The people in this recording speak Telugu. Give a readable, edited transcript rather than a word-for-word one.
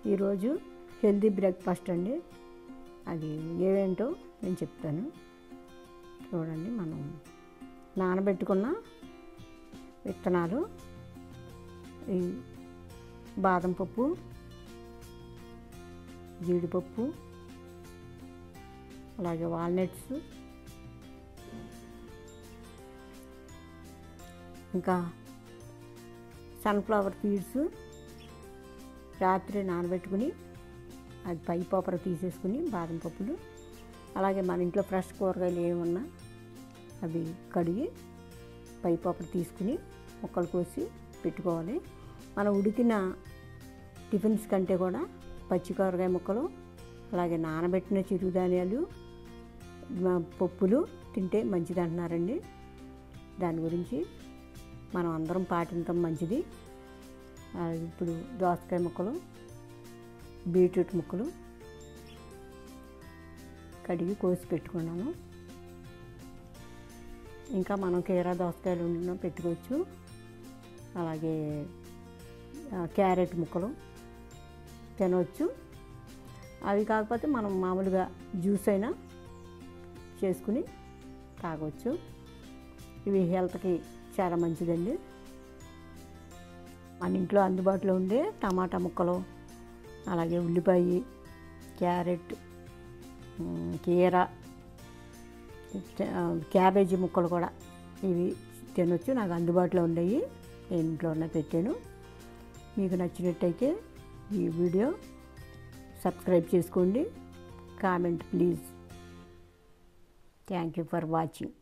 ఈరోజు హెల్దీ బ్రేక్ఫాస్ట్ అండి. అది ఏవేంటో నేను చెప్తాను చూడండి. మనం నానబెట్టుకున్న విత్తనాలు, ఈ బాదం పప్పు, జీడిపప్పు, అలాగే వాల్నట్స్, ఇంకా సన్ఫ్లవర్ సీడ్స్ రాత్రి నానబెట్టుకుని అది పై పోపర తీసేసుకుని బాదం పప్పులు, అలాగే మన ఇంట్లో ఫ్రెష్ కూరగాయలు ఏమన్నా అవి కడిగి పై పోపర తీసుకుని ముక్కలు కోసి పెట్టుకోవాలి. మనం ఉడికిన టిఫిన్స్ కంటే కూడా పచ్చి కూరగాయ ముక్కలు, అలాగే నానబెట్టిన చిరుధాన్యాలు, పప్పులు తింటే మంచిది అంటున్నారండి. దాని గురించి మనం అందరం పాటించడం మంచిది. ఇప్పుడు దోసకాయ ముక్కలు, బీట్రూట్ ముక్కలు కడిగి కోసి పెట్టుకున్నాను. ఇంకా మనం కీరా దోసకాయలు ఉండినా పెట్టుకోవచ్చు. అలాగే క్యారెట్ ముక్కలు తినవచ్చు. అవి కాకపోతే మనం మామూలుగా జ్యూస్ అయినా చేసుకుని తాగవచ్చు. ఇవి హెల్త్కి చాలా మంచిదండి. మన ఇంట్లో అందుబాటులో ఉండే టమాటా ముక్కలు, అలాగే ఉల్లిపాయ, క్యారెట్, కీరా, క్యాబేజీ ముక్కలు కూడా ఇవి తినొచ్చు. నాకు అందుబాటులో ఉన్నాయి, నేను ఇంట్లో ఉన్న పెట్టాను. మీకు నచ్చినట్టయితే ఈ వీడియో సబ్స్క్రైబ్ చేసుకోండి. Comment please. Thank you for watching.